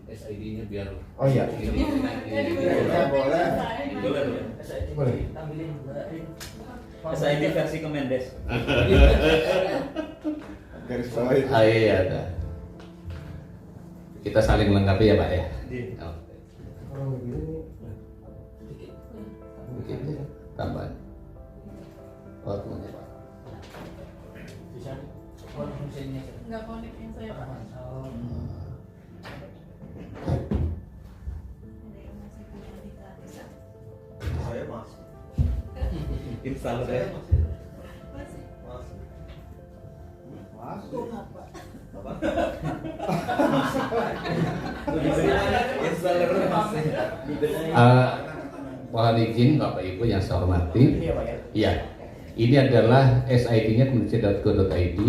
SID-nya biar. Oh iya. Boleh. Boleh. SID versi Kemendes. Garis bawah itu. Iya ada. Kita saling melengkapi ya Pak ya. Iya. Oke. Kalau begini Begitu tambah. Oh temannya Pak. Bisa. Oh, mesinnya. Nggak connect yang saya Pak. Oh. Saya masuk. Install Saya ya. masih. Masih. Masuk. masuk. Apa? Installer masih. Mohon izin Bapak Ibu yang saya hormati. Iya Pak ya. Iya. Ini adalah SID-nya kementerian.go.id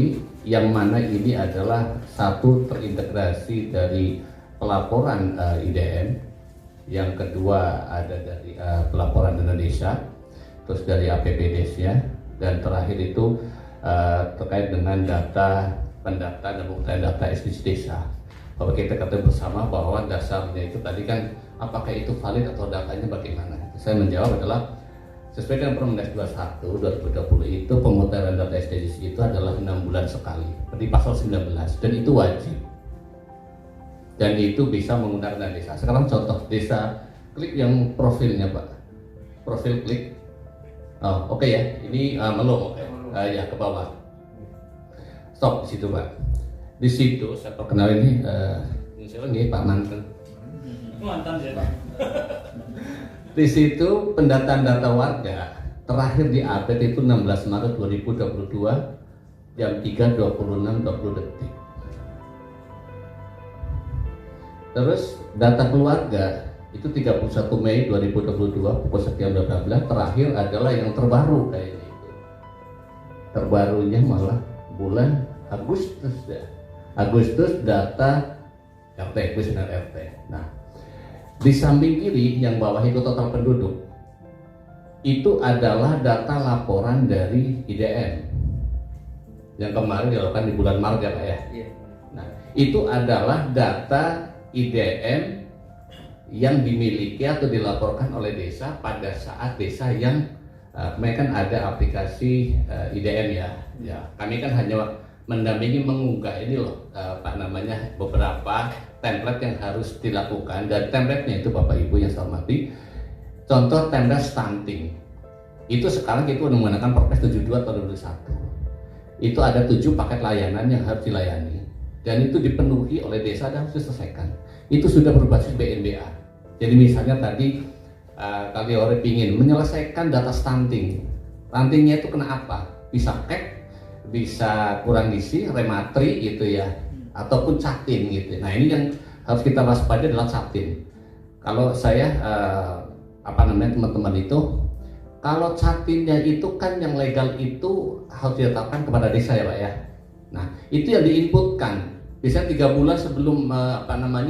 yang mana ini adalah satu terintegrasi dari pelaporan IDM, yang kedua ada dari pelaporan Indonesia, terus dari APBDes-nya, dan terakhir itu terkait dengan data pendaftaran dan pemutahiran data SDG desa. Bahwa kita katakan bersama bahwa dasarnya itu tadi kan apakah itu valid atau datanya bagaimana? Saya menjawab adalah sesuai dengan Permendes 21 2020 itu pemutahiran data SDGs itu adalah 6 bulan sekali di pasal 19 dan itu wajib dan itu bisa menggunakan dana desa. Sekarang contoh desa, klik yang profilnya Pak, profil klik. Oh oke ya, ini melong oke. Ya ke bawah, stop di situ Pak. Di situ saya perkenalkan ini siapa nih Pak Mantan. Mantan ya Pak. Di situ pendataan data warga terakhir diupdate itu 16 Maret 2022 jam 3.26.20 detik. Terus data keluarga itu 31 Mei 2022 pukul sekian bla bla. Terakhir adalah yang terbaru kayaknya itu. Terbarunya malah bulan Agustus ya. Agustus data RT, kuesioner RT. Nah, di samping kiri yang bawah itu total penduduk itu adalah data laporan dari IDM yang kemarin dilakukan di bulan Maret ya Pak ya. Iya. Nah itu adalah data IDM yang dimiliki atau dilaporkan oleh desa pada saat desa yang mereka kan ada aplikasi IDM ya. Ya kami kan hanya mendampingi mengunggah ini loh Pak namanya beberapa template yang harus dilakukan, dan template-nya itu Bapak Ibu yang saya hormati. Contoh template stunting. Itu sekarang kita udah menggunakan Perpres 72 tahun 2021. Itu ada 7 paket layanan yang harus dilayani dan itu dipenuhi oleh desa dan harus diselesaikan. Itu sudah berbasis BNBA. Jadi misalnya tadi kali orang ingin menyelesaikan data stunting. Stuntingnya itu kena apa? Bisa kek, bisa kurang gizi, rematri gitu ya, ataupun catin gitu. Nah ini yang harus kita waspada adalah catin. Kalau saya teman-teman itu, kalau catinnya itu kan yang legal itu harus ditetapkan kepada desa ya Pak ya. Nah itu yang diinputkan. Biasanya 3 bulan sebelum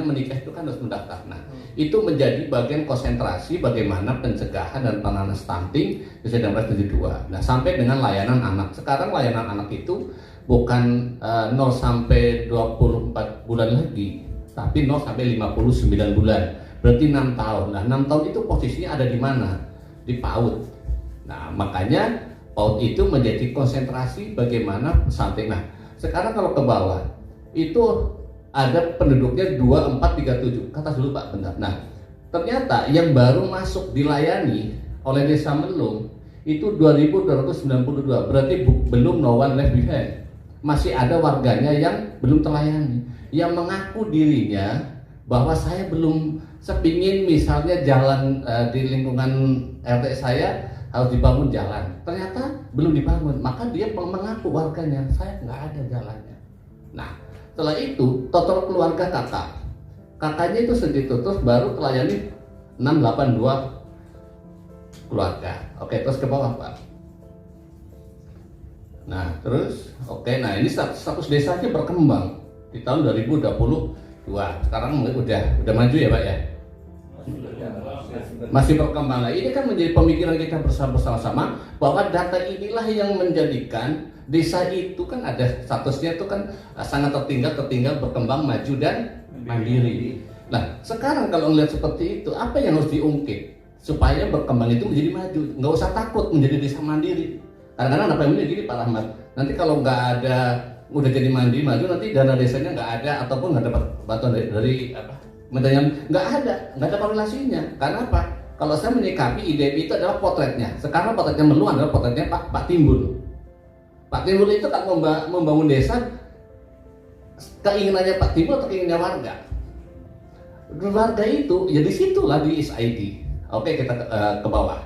menikah itu kan harus mendaftar. Nah itu menjadi bagian konsentrasi bagaimana pencegahan dan penanganan stunting sesuai dengan Perpres 72. Nah sampai dengan layanan anak. Sekarang layanan anak itu bukan 0 sampai 24 bulan lagi, tapi 0 sampai 59 bulan. Berarti 6 tahun. Nah 6 tahun itu posisinya ada di mana? Di PAUD. Nah makanya PAUD itu menjadi konsentrasi bagaimana stunting. Nah sekarang kalau ke bawah itu ada penduduknya 2437. Kata dulu Pak bentar. Nah ternyata yang baru masuk dilayani oleh Desa Melung itu 2292. Berarti belum no one left behind. Masih ada warganya yang belum terlayani, yang mengaku dirinya bahwa saya belum sepingin misalnya jalan di lingkungan RT saya harus dibangun jalan, ternyata belum dibangun, maka dia mengaku warganya saya nggak ada jalannya. Nah setelah itu total keluarga kakaknya itu segitu, terus baru terlayani 682 keluarga. Oke, terus ke bawah Pak. Nah terus nah ini status desanya berkembang di tahun 2022. Sekarang udah maju ya Pak ya. Masih berkembang. Nah ini kan menjadi pemikiran kita bersama-sama bahwa data inilah yang menjadikan desa itu kan ada statusnya itu kan sangat tertinggal, berkembang, maju dan mandiri. Nah, sekarang kalau ngelihat seperti itu, apa yang harus diungkit supaya berkembang itu menjadi maju? Nggak usah takut menjadi desa mandiri. Kadang-kadang apa yang gini Pak Rahmat, nanti kalau nggak ada udah jadi mandiri maju, nanti dana desanya nggak ada ataupun nggak dapat bantuan dari apa? Menteri nggak ada korelasinya. Karena apa? Kalau saya menyikapi IDP itu adalah potretnya. Sekarang potretnya Melu adalah potretnya Pak Timbul. Pak Timbul itu kan membangun desa, keinginannya Pak Timbul atau keinginannya warga? Warga itu, ya disitulah di SID. Oke, kita ke bawah.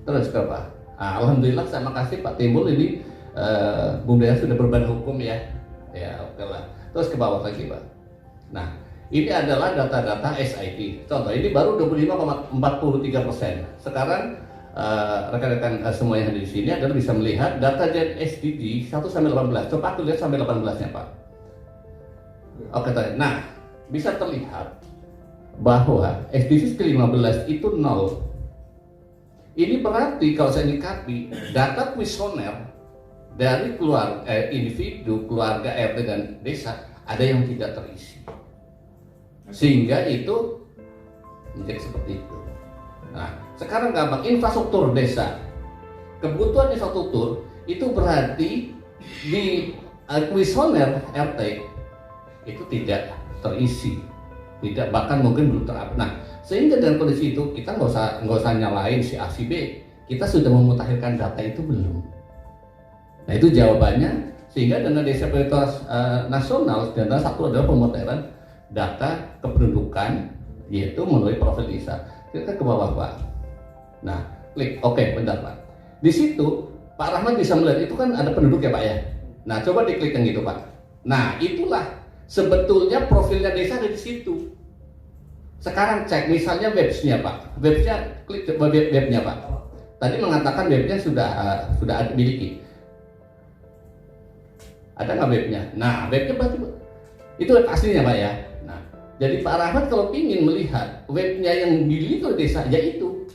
Terus ke bawah. Alhamdulillah, terima kasih Pak Timbul ini Bung Dea sudah berbadan hukum ya. Ya oke lah. Terus ke bawah lagi Pak. Nah, ini adalah data-data SID. Contoh, ini baru 25,43%. Sekarang rekan-rekan semua yang ada di sini adalah bisa melihat data dari SDG 1 sampai 18. Coba aku lihat sampai 18-nya, Pak. Oke, nah, bisa terlihat bahwa SDG ke-15 itu 0. Ini berarti kalau saya nyikapi data kuesioner dari individu, keluarga, RT dan desa ada yang tidak terisi. Sehingga itu menjadi seperti itu. Nah, sekarang gampang, infrastruktur desa, kebutuhan infrastruktur itu berarti di kuesioner RT itu tidak terisi, tidak, bahkan mungkin belum terupdate. Nah, sehingga dalam kondisi itu kita nggak usah nyalain si A si B, kita sudah memutakhirkan data itu belum. Nah, itu jawabannya. Sehingga dana desa prioritas nasional, dana satu adalah pemutahiran data kependudukan, yaitu melalui profil desa. Kita ke bawah Pak. Nah, klik oke, bentar Pak. Di situ Pak Rahmat bisa melihat itu kan ada penduduk ya Pak ya. Nah, coba diklik yang gitu Pak. Nah, itulah sebetulnya profilnya desa ada di situ. Sekarang cek misalnya websnya Pak. Websnya, klik coba webnya Pak. Tadi mengatakan webnya sudah dimiliki. Ada nggak webnya? Nah, webnya berarti itu web aslinya Pak ya. Nah, jadi Pak Rahmat kalau ingin melihat webnya yang dimiliki oleh desa, yaitu.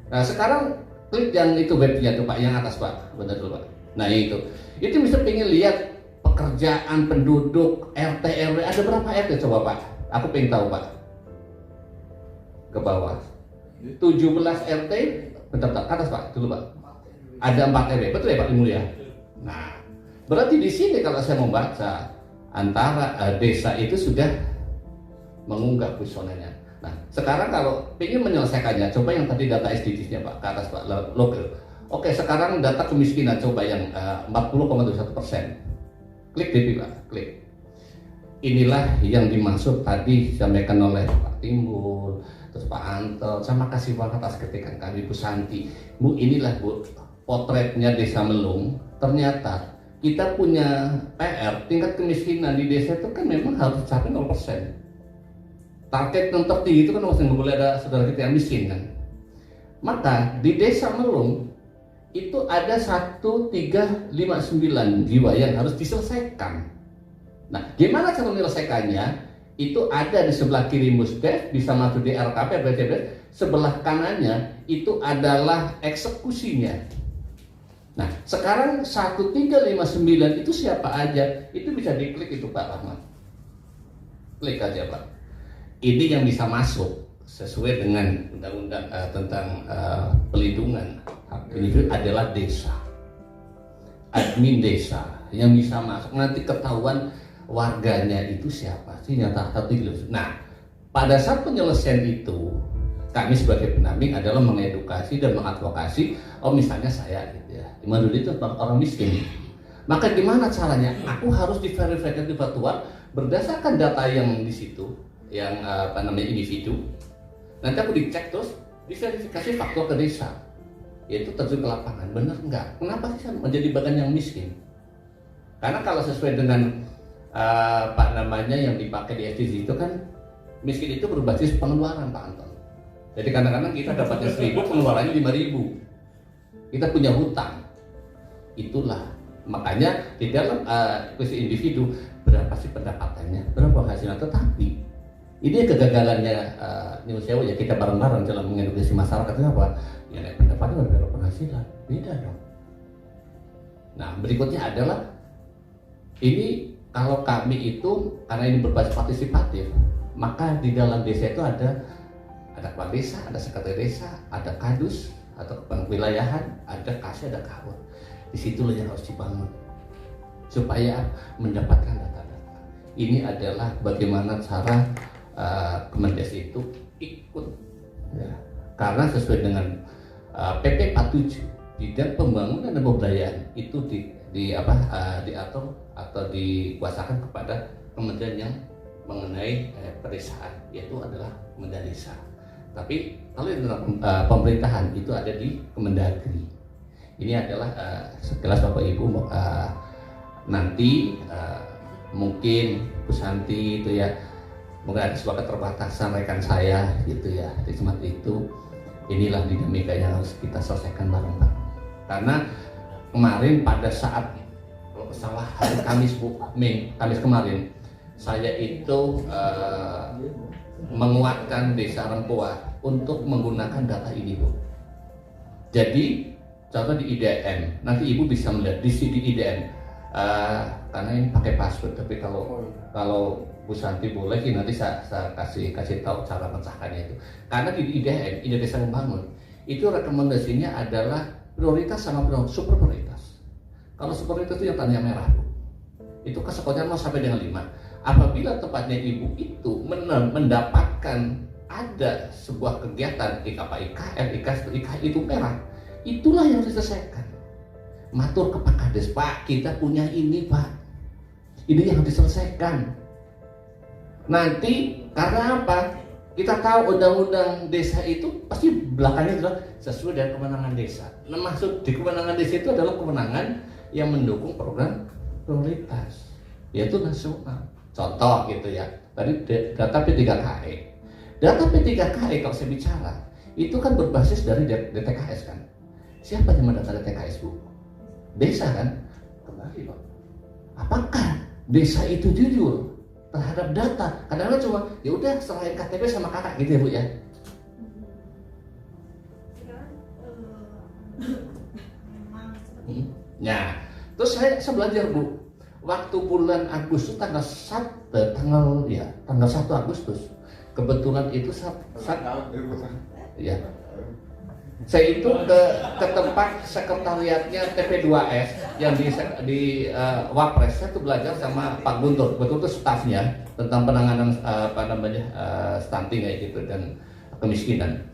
Nah, sekarang klik yang itu webnya tuh Pak, yang atas Pak, bentar dulu Pak. Nah itu bisa pengen lihat pekerjaan penduduk RT RW, ada berapa RT coba Pak? Aku pengen tahu Pak. Ke bawah. 17 RT, bentar ke atas Pak, dulu Pak. Ada 4 RW, betul ya Pak Timur ya? Nah, berarti di sini kalau saya membaca antara desa itu sudah mengunggah kuesionernya. Nah, sekarang kalau ingin menyelesaikannya, coba yang tadi data SDGs-nya Pak, ke atas Pak, lokal. Oke, sekarang data kemiskinan coba yang 40,21%. Klik DP Pak, klik. Inilah yang dimaksud tadi disampaikan oleh Pak Timbul, terus Pak Anto. Terima kasih banget atas kritikan kami Bu Santi. Bu, inilah Bu potretnya Desa Melung. Ternyata kita punya PR, tingkat kemiskinan di desa itu kan memang harus capai 0%. Target yang tertinggi itu kan nggak boleh ada saudara kita yang miskin kan. Maka di Desa Melung itu ada 1359 jiwa yang harus diselesaikan. Nah, gimana cara menyelesaikannya? Itu ada di sebelah kiri Musbeh, bisa masuk di RKP, sebelah kanannya itu adalah eksekusinya. Nah, sekarang 1359 itu siapa aja? Itu bisa diklik itu Pak Rahmat. Klik aja Pak. Ini yang bisa masuk sesuai dengan undang-undang tentang pelindungan hak individu adalah desa, admin desa yang bisa masuk. Nanti ketahuan warganya itu siapa sih nyata satu. Nah, pada saat penyelesaian itu kami sebagai pendamping adalah mengedukasi dan mengadvokasi. Oh, misalnya saya gitu ya, Imanul itu orang miskin. Maka gimana caranya? Aku harus diverifikasi di faktual berdasarkan data yang di situ, yang individu. Nanti aku dicek terus diverifikasi faktual ke desa, yaitu terjun ke lapangan. Benar enggak? Kenapa sih saya menjadi bagian yang miskin? Karena kalau sesuai dengan yang dipakai di SDG itu kan miskin itu berbasis pengeluaran Pak Anton. Jadi kadang-kadang kita dapatnya 1.000, pengeluarannya 5.000. Kita punya hutang. Itulah makanya di dalam kuisi individu berapa sih pendapatannya, berapa hasilnya. Tetapi ini kegagalannya New Sewu ya, kita bareng-bareng dalam mengedukasi masyarakat. Kenapa? Ya naik pendapatan berbeda penghasilan, beda dong. Nah berikutnya adalah ini kalau kami itu karena ini berbasis partisipatif, maka di dalam desa itu ada kepala desa, ada sekretaris desa, ada kadus atau kepala wilayahan, ada kasih, ada kahut. Disitulah yang harus dibangun supaya mendapatkan data-data. Ini adalah bagaimana cara Kemendes itu ikut, ya. Karena sesuai dengan PP 47 bidang pembangunan dan pemberdayaan itu diatur atau dikuasakan kepada kementerian yang mengenai pedesaan, yaitu adalah Kementerian Desa. Tapi kalau yang tentang pemerintahan itu ada di Kemendagri. Ini adalah sekilas Bapak Ibu nanti mungkin Bu Santi itu ya, mungkin ada sebuah keterbatasan rekan saya gitu ya. Di semacam itu, inilah dinamika yang harus kita selesaikan bareng-bareng. Karena kemarin pada saat kalau salah hari Kamis Kamis kemarin, saya itu menguatkan Desa Rempoa untuk menggunakan data ini, Bu. Jadi contoh di IDM, nanti Ibu bisa melihat di IDM. Karena ini pakai password, tapi kalau Bu Santi boleh nanti saya kasih tahu cara mencahkannya itu. Karena di IDM, Ide Desa Membangun, itu rekomendasinya adalah prioritas sama super prioritas. Kalau super prioritas itu yang tanda merah, Bu. Itu kesekolah 0 sampai dengan 5. Apabila tempatnya Ibu itu mendapatkan ada sebuah kegiatan IK itu merah, itulah yang harus diselesaikan. Matur ke Pak Kades, Pak, kita punya ini, Pak. Ini yang harus diselesaikan. Nanti karena apa? Kita tahu undang-undang desa itu pasti belakangnya adalah sesuai dengan kewenangan desa. Nah, maksud di kewenangan desa itu adalah kewenangan yang mendukung program prioritas, yaitu nasional. Contoh gitu ya. Tadi data P3KE. Data P3KE kalau saya bicara itu kan berbasis dari DTKS kan. Siapa yang mendata DTKS, Bu? Desa kan? Kembali, Pak. Apakah desa itu jujur terhadap data? Kadang-kadang cuma ya udah selain KTP sama kakak gitu ya, Bu ya. Nah, terus saya belajar, Bu. Waktu bulan Agustus tanggal 1 Agustus. Kebetulan itu ya. Saya itu ke tempat sekretariatnya TP2S yang di Wapres. Saya tuh belajar sama Pak Guntur, betul tuh stafnya tentang penanganan stunting kayak gitu dan kemiskinan.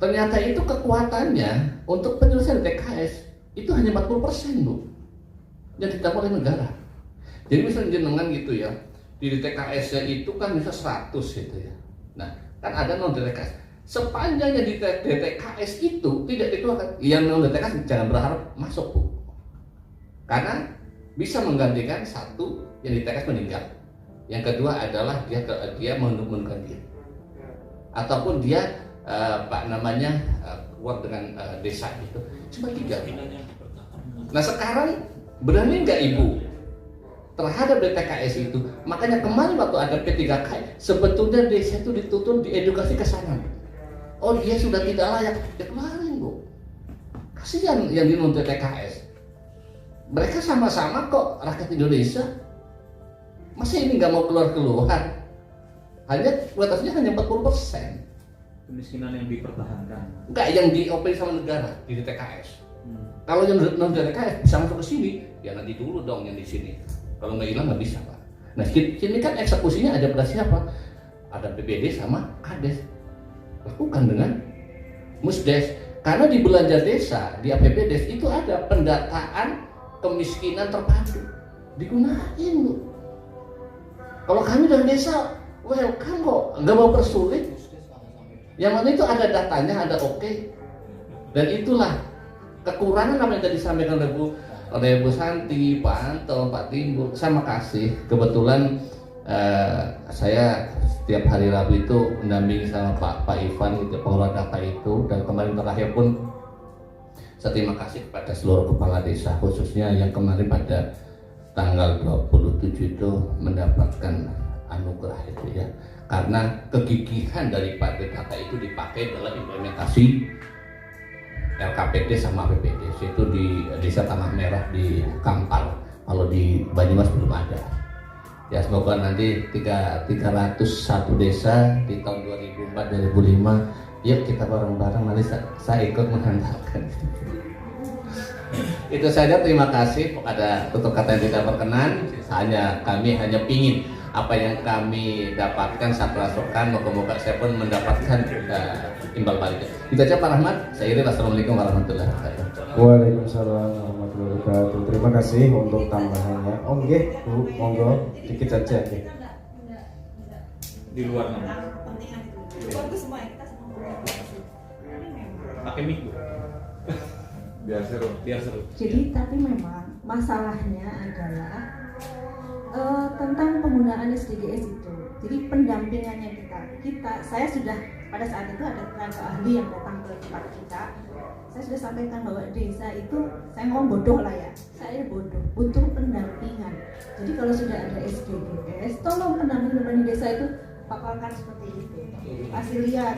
Ternyata itu kekuatannya untuk penyelesaian TKS itu hanya 40%, Bu, yang ditanggung oleh negara. Jadi misalnya jenengan gitu ya, di TKS-nya itu kan bisa 100 gitu ya. Nah, kan ada non DTKS. Sepanjangnya di DTKS itu tidak dikeluarkan, yang non DTKS jangan berharap masuk, Bu. Karena bisa menggantikan satu yang di TKS meninggal. Yang kedua adalah dia mengundurkan diri. Ataupun dia keluar dengan desa itu. Cuma 3. Nah, sekarang berani nggak Ibu terhadap DTKS itu? Makanya kemarin waktu ada P3K, sebetulnya desa itu dituntut diedukasi ke sana. Oh, dia sudah tidak layak, ya kemarin, Bu. Kasihan yang dinuntut DTKS. Mereka sama-sama kok rakyat Indonesia. Masa ini nggak mau keluar? Hanya kualitasnya hanya 40%. Kemiskinan yang dipertahankan. Enggak, yang dioperasi sama negara di DTKS. Kalau yang non DTKS bisa masuk ke sini, ya nanti dulu dong yang di sini. Kalau nggak hilang nggak bisa, Pak. Nah, sini kan eksekusinya ada pada siapa? Ada BPD sama Kades. Lakukan dengan Musdes. Karena di belanja desa, di APBDes itu ada pendataan kemiskinan terpadu. Digunain, Bu. Kalau kami dari desa, welcome kok, nggak mau persulit. Yang mana itu ada datanya, ada oke. Dan itulah kekurangan apa yang tadi disampaikan oleh Bu Santi, Pak Anton, Pak Timbul. Saya makasih. Kebetulan saya setiap hari Rabu itu mendampingi sama Pak Ivan itu pengelola data itu, dan kemarin terakhir pun saya terima kasih kepada seluruh kepala desa, khususnya yang kemarin pada tanggal 27 itu mendapatkan anugerah itu ya, karena kegigihan daripada data itu dipakai dalam implementasi LKPD sama APBD. Itu di Desa Tanah Merah di Kampar, kalau di Banyumas belum ada. Ya semoga nanti 301 desa di tahun 2004-2005. Yuk kita bareng-bareng, nanti saya ikut menghantarkan. Itu saja, terima kasih. Ada tutur kata yang tidak berkenan. Kami hanya pingin apa yang kami dapatkan saya rasakan, moga-moga saya pun mendapatkan imbal balik. Itu aja Pak Rahmat. Saya iri. Wassalamualaikum warahmatullahi wabarakatuh. Waalaikumsalam warahmatullahi wabarakatuh. Terima kasih untuk tambahannya. Oke, Bu, monggo dikit saja. Oke. Di luar nama. Bagus semua ya, kita semua. Pakai mic Bu. Biar seru. Jadi tapi memang masalahnya adalah tentang penggunaan SDGs itu. Jadi pendampingannya saya sudah pada saat itu ada tenaga ahli yang datang ke tempat kita. Saya sudah sampaikan bahwa desa itu, saya ngomong bodoh lah ya, saya bodoh, butuh pendampingan. Jadi kalau sudah ada SDGs, tolong pendampingan desa itu paparkan seperti itu. Kasih lihat,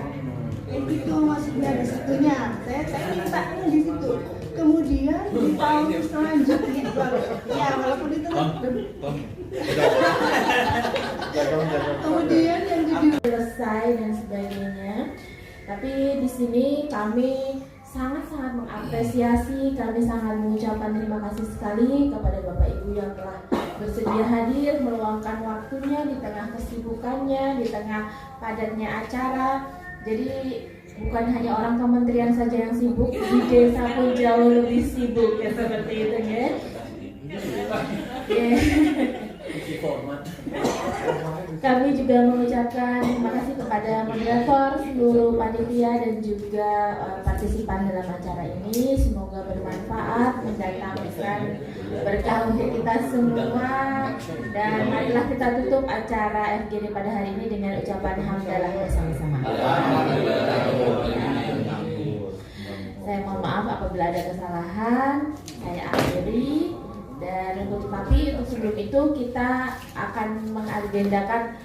itu maksudnya di situnya. Saya mintanya di situ. Kemudian di tahun selanjutnya, ya walaupun itu kemudian yang jadi selesai dan sebagainya. Tapi di sini kami sangat-sangat mengapresiasi, kami sangat mengucapkan terima kasih sekali kepada Bapak Ibu yang telah bersedia hadir, meluangkan waktunya di tengah kesibukannya, di tengah padatnya acara. Jadi bukan hanya orang kementerian saja yang sibuk, di desa pun jauh lebih sibuk ya, seperti itu ya. Kami juga mengucapkan terima kasih kepada moderator, seluruh panitia dan juga partisipan dalam acara ini. Semoga bermanfaat, mendatangkan berkah untuk kita semua. Dan marilah kita tutup acara FGD pada hari ini dengan ucapan hamdalah bersama-sama. Saya mohon maaf apabila ada kesalahan, saya akhiri. Dan untuk sebelum itu kita akan mengagendakan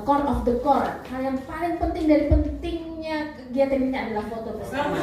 core of the core. Hal yang paling penting dari pentingnya kegiatan ini adalah foto bersama.